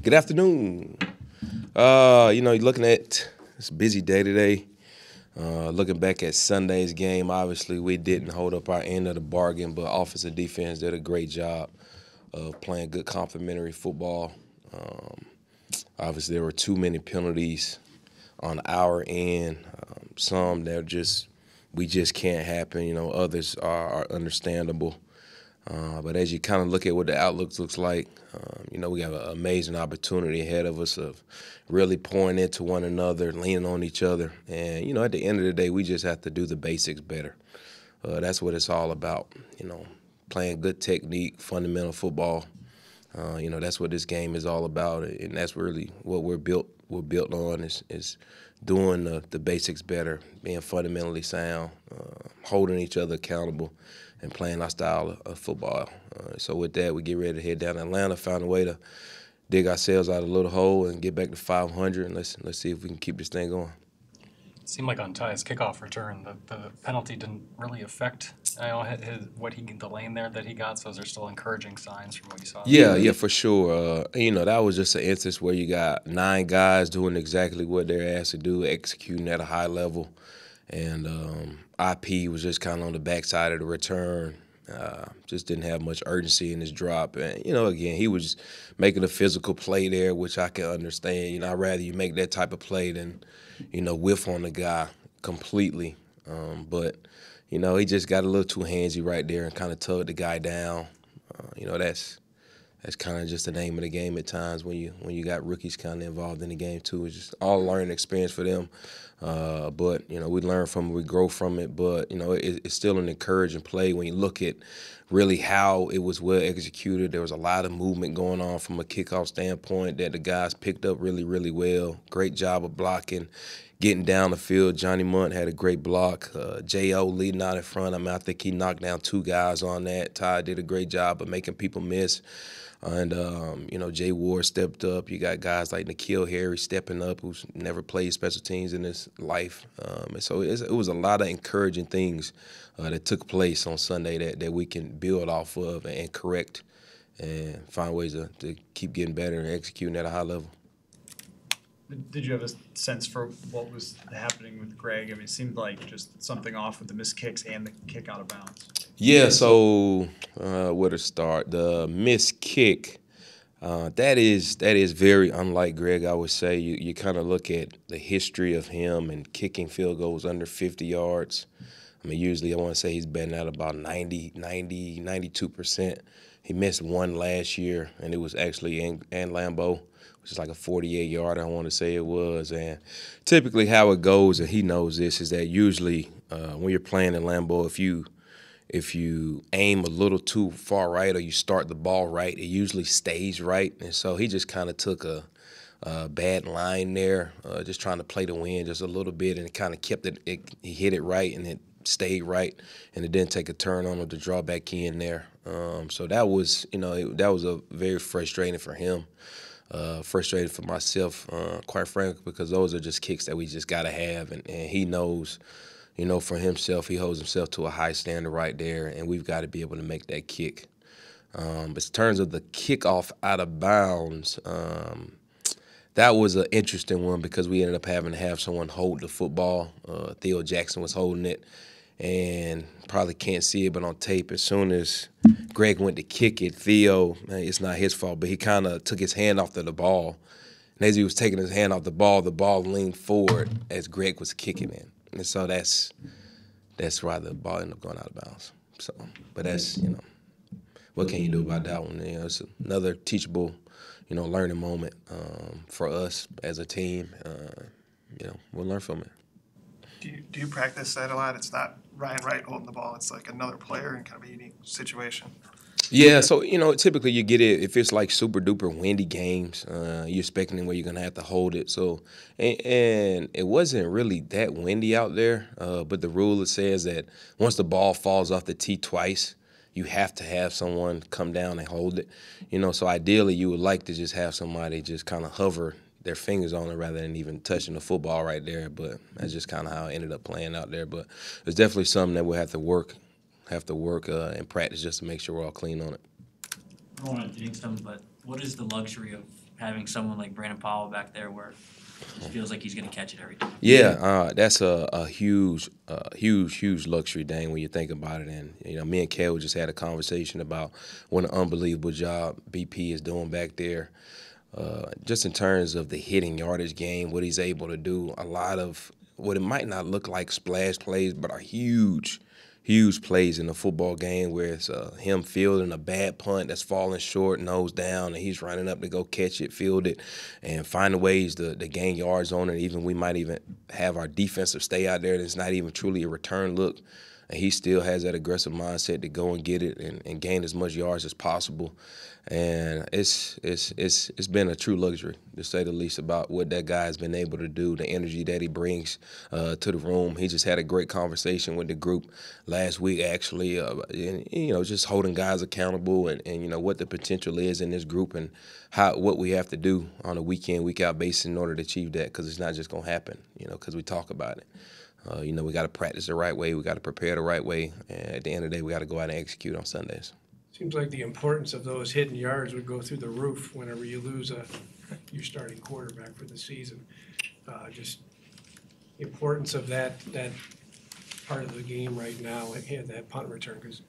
Good afternoon. You're looking at this busy day today. Looking back at Sunday's game, obviously we didn't hold up our end of the bargain, but offense and defense did a great job of playing good complementary football. Obviously, there were too many penalties on our end. Some that we just can't happen. Others are understandable. But as you kind of look at what the outlook looks like, we have an amazing opportunity ahead of us of really pouring into one another, leaning on each other. And, at the end of the day, we just have to do the basics better. That's what it's all about, playing good technique, fundamental football. That's what this game is all about. And that's really what we're built on is doing the basics better, being fundamentally sound, holding each other accountable, and playing our style of football. So with that, we get ready to head down to Atlanta, find a way to dig ourselves out of a little hole and get back to 500, and let's see if we can keep this thing going. It seemed like on Ty's kickoff return, the penalty didn't really affect the lane there that he got. So those are still encouraging signs from what you saw. Yeah, for sure. That was just an instance where you got 9 guys doing exactly what they're asked to do, executing at a high level. And IP was just kind of on the backside of the return. Just didn't have much urgency in his drop. And, again, he was making a physical play there, which I can understand. I'd rather you make that type of play than, whiff on the guy completely. But he just got a little too handsy right there and kind of tugged the guy down. That's kind of just the name of the game at times when you got rookies kind of involved in the game too. It's just all a learning experience for them. But we learn from it, we grow from it. But it's still an encouraging play when you look at really how it was well executed. There was a lot of movement going on from a kickoff standpoint that the guys picked up really, really well. Great job of blocking, getting down the field. Johnny Munt had a great block. J.O. leading out in front. I think he knocked down 2 guys on that. Ty did a great job of making people miss. And, Jay Ward stepped up. You got guys like N'Keal Harry stepping up, who's never played special teams in his life. And so it was a lot of encouraging things that took place on Sunday that we can build off of and correct and find ways to keep getting better and executing at a high level. Did you have a sense for what was happening with Greg? I mean, it seemed like just something off with the missed kicks and the kick out of bounds. Yeah, so where to start? The missed kick, that is very unlike Greg, I would say. You kind of look at the history of him and kicking field goals under 50 yards. I mean, usually I want to say he's been at about 92%. He missed one last year, and it was actually in Lambeau, which is like a 48-yarder, I want to say it was. And typically how it goes, and he knows this, is that usually when you're playing in Lambeau, if you aim a little too far right or you start the ball right, it usually stays right. And so he just kind of took a bad line there, just trying to play the wind just a little bit, and it kind of kept it. He hit it right, and it stayed right, and it didn't take a turn on him to draw back in there. So that was, that was a very frustrating for him. Frustrated for myself, quite frankly, because those are just kicks that we just got to have, and he knows. For himself, he holds himself to a high standard right there, and we've got to be able to make that kick. But in terms of the kickoff out of bounds, that was an interesting one because we ended up having to have someone hold the football. Theo Jackson was holding it, and probably can't see it, but on tape, as soon as Greg went to kick it, Theo, it's not his fault, but he kind of took his hand off the ball. And as he was taking his hand off the ball leaned forward as Greg was kicking it. And so that's why the ball ended up going out of bounds. So, but that's, what can you do about that one? It's another teachable, learning moment for us as a team. We'll learn from it. Do you practice that a lot? It's not Ryan Wright holding the ball. It's like another player in kind of a unique situation. Yeah, so, typically you get it if it's like super duper windy games, you're expecting where you're going to have to hold it. So, and it wasn't really that windy out there, but the rule says that once the ball falls off the tee twice, you have to have someone come down and hold it. So ideally you would like to just have somebody just kind of hover their fingers on it rather than even touching the football right there. But that's just kind of how it ended up playing out there. But it's definitely something that we'll have to work and practice just to make sure we're all clean on it. I don't want to jinx them, but what is the luxury of having someone like Brandon Powell back there where it feels like he's going to catch it every time? Yeah, that's a huge luxury, Dane, when you think about it. And me and Kel just had a conversation about what an unbelievable job BP is doing back there. Just in terms of the hitting yardage game, what he's able to do, a lot of what it might not look like splash plays, but are huge plays in the football game where it's him fielding a bad punt that's falling short, nose down, and he's running up to go catch it, field it, and find ways to gain yards on it. Even we might even have our defensive stay out there that's not even truly a return look. And he still has that aggressive mindset to go and get it and gain as much yards as possible. And it's been a true luxury, to say the least, about what that guy has been able to do, the energy that he brings to the room. He just had a great conversation with the group last week, actually, just holding guys accountable and what the potential is in this group and what we have to do on a week-in, week-out basis in order to achieve that, because it's not just going to happen, because we talk about it. We got to practice the right way. We got to prepare the right way. And at the end of the day, we got to go out and execute on Sundays. Seems like the importance of those hidden yards would go through the roof whenever you lose your starting quarterback for the season. Just the importance of that part of the game right now, that punt return, because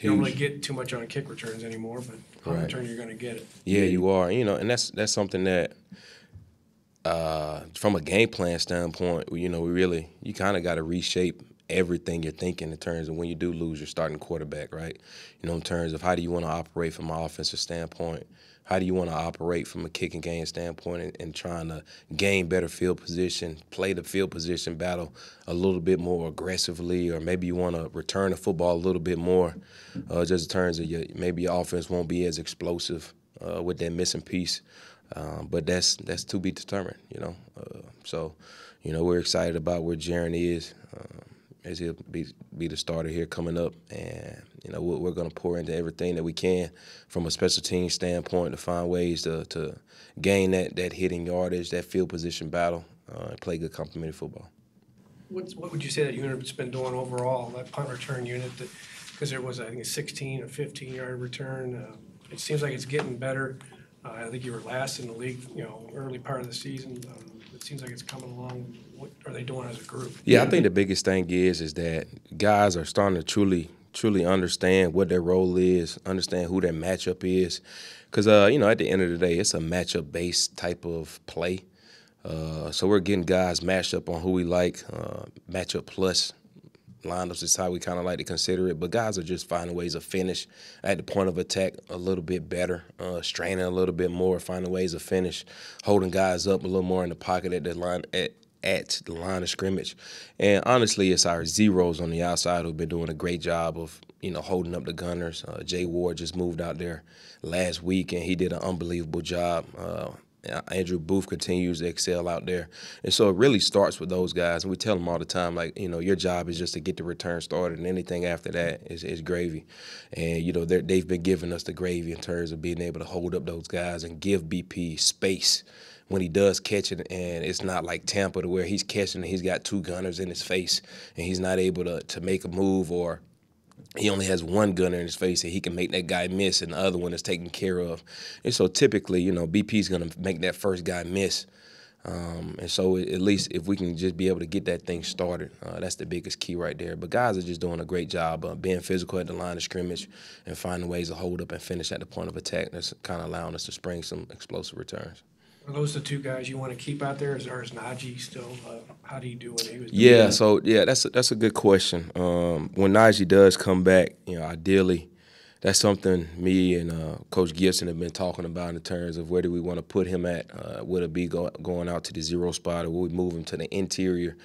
you don't really get too much on kick returns anymore, but punt return, you're going to get it. Yeah, you are. And that's something that from a game plan standpoint, you kind of got to reshape everything you're thinking in terms of when you do lose your starting quarterback, right? In terms of how do you want to operate from an offensive standpoint? How do you want to operate from a kicking game standpoint and trying to gain better field position, play the field position battle a little bit more aggressively, or maybe you want to return the football a little bit more, just in terms of maybe your offense won't be as explosive with that missing piece. But that's to be determined, So, we're excited about where Jaren is, as he'll be the starter here coming up. And, we're going to pour into everything that we can from a special team standpoint to find ways to gain that hitting yardage, that field position battle, and play good complementary football. What would you say that unit's been doing overall, that punt return unit? Because there was, I think, a 16 or 15-yard return. It seems like it's getting better. I think you were last in the league, early part of the season. It seems like it's coming along. What are they doing as a group? Yeah, I think the biggest thing is that guys are starting to truly understand what their role is, understand who their matchup is. Because, at the end of the day, it's a matchup-based type of play. So we're getting guys matched up on who we like, matchup plus lineups is how we kind of like to consider it. But guys are just finding ways to finish at the point of attack a little bit better, straining a little bit more, finding ways to finish, holding guys up a little more in the pocket at the line at the line of scrimmage. And honestly, it's our zeros on the outside who've been doing a great job of holding up the gunners. Jay Ward just moved out there last week, and he did an unbelievable job. Andrew Booth continues to excel out there. And so it really starts with those guys. And we tell them all the time, your job is just to get the return started, and anything after that is gravy. And, they've been giving us the gravy in terms of being able to hold up those guys and give BP space when he does catch it. And it's not like Tampa to where he's catching and he's got two gunners in his face and he's not able to make a move, or he only has one gunner in his face and he can make that guy miss and the other one is taken care of. And so typically, BP's going to make that first guy miss. And so at least if we can just be able to get that thing started, that's the biggest key right there. But guys are just doing a great job of being physical at the line of scrimmage and finding ways to hold up and finish at the point of attack. That's kind of allowing us to spring some explosive returns. Are those the two guys you want to keep out there, or is Najee still? How do you do when he was? That's a good question. When Najee does come back, ideally, that's something me and Coach Gibson have been talking about in terms of where do we want to put him at. Would it be going out to the zero spot, or will we move him to the interior?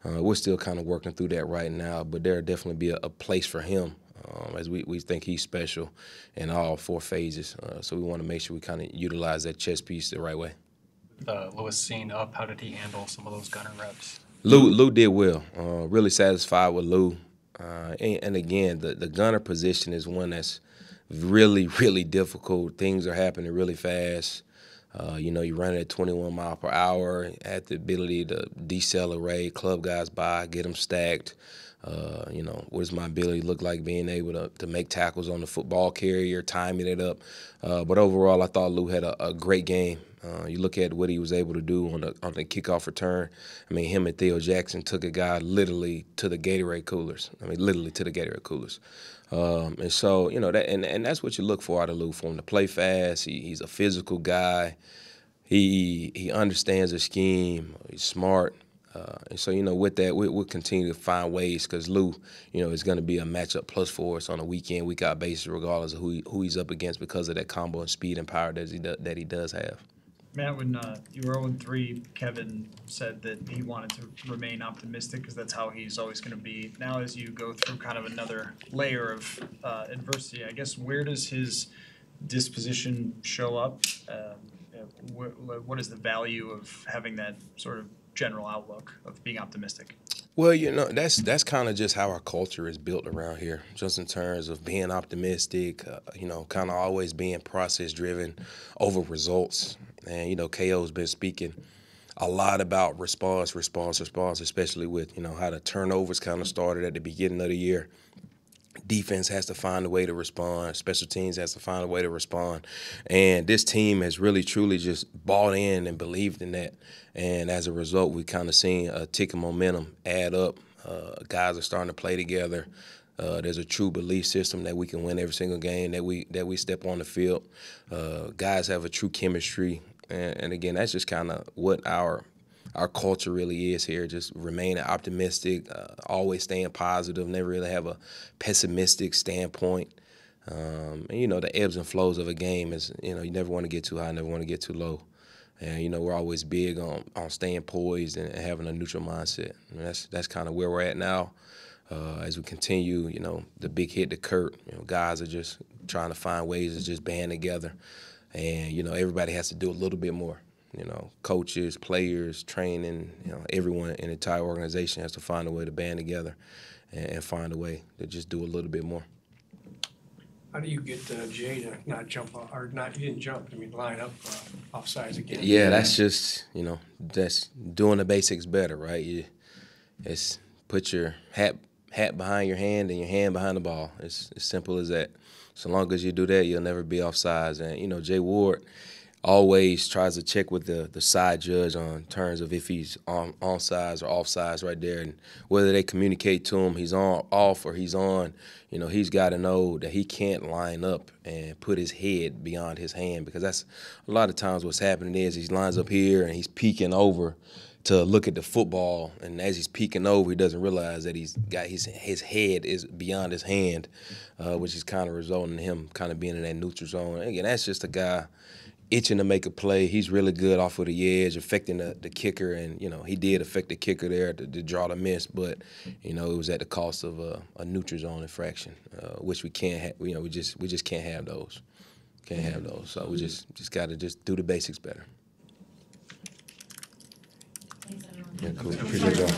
We're still kind of working through that right now, but there'll definitely be a place for him. As we think he's special in all four phases. So we want to make sure we kind of utilize that chess piece the right way. Lewis Seen up, how did he handle some of those gunner reps? Lou did well. Really satisfied with Lou. And again, the gunner position is one that's really, really difficult. Things are happening really fast. You run at 21 mile per hour, have the ability to decelerate, club guys by, get them stacked. What does my ability look like being able to make tackles on the football carrier, timing it up. But overall, I thought Lou had a great game. You look at what he was able to do on the kickoff return. I mean, him and Theo Jackson took a guy literally to the Gatorade coolers. Literally to the Gatorade coolers. And so, and that's what you look for out of Lou, for him to play fast. He's a physical guy. He understands the scheme. He's smart. And so, with that, we'll continue to find ways, because Lou, is going to be a matchup plus for us on a week-in, week-out basis, regardless of who he's up against, because of that combo and speed and power that he does have. Matt, when you were 0-3, Kevin said that he wanted to remain optimistic because that's how he's always going to be. Now, as you go through kind of another layer of adversity, I guess, where does his disposition show up? What is the value of having that sort of general outlook of being optimistic? Well, that's kind of just how our culture is built around here, just in terms of being optimistic, kind of always being process-driven over results. And, KO's been speaking a lot about response, especially with, how the turnovers kind of started at the beginning of the year. Defense has to find a way to respond. Special teams has to find a way to respond. And this team has really, truly just bought in and believed in that. And as a result, we've kind of seen a tick of momentum add up. Guys are starting to play together. There's a true belief system that we can win every single game that we step on the field. Guys have a true chemistry. And again, that's just kind of what our culture really is here, just remaining optimistic, always staying positive, never really have a pessimistic standpoint. And, the ebbs and flows of a game is, you never want to get too high, never want to get too low. And, we're always big on staying poised and having a neutral mindset. And that's kind of where we're at now. As we continue, the big hit to Kurt, guys are just trying to find ways to just band together. And, everybody has to do a little bit more. Coaches, players, training, everyone in the entire organization has to find a way to band together and find a way to just do a little bit more. How do you get Jay to not jump, he didn't jump, line up offsides again? Yeah, that's just, that's doing the basics better, right? It's put your hat behind your hand and your hand behind the ball. It's as simple as that. So long as you do that, you'll never be offsides. And, Jay Ward always tries to check with the side judge on terms of if he's onside or offsides right there, and whether they communicate to him he's off or he's on. He's got to know that he can't line up and put his head beyond his hand, because that's a lot of times what's happening is he lines up here and he's peeking over to look at the football, and as he's peeking over, he doesn't realize that he's got his head is beyond his hand, which is kind of resulting in him kind of being in that neutral zone. And again, that's just a guy itching to make a play. He's really good off of the edge, affecting the kicker, and he did affect the kicker there to draw the miss, but it was at the cost of a neutral zone infraction, which we can't have. We just can't have those. Can't have those. So we just got to just do the basics better. Thanks, everyone. Yeah, cool. Appreciate y'all.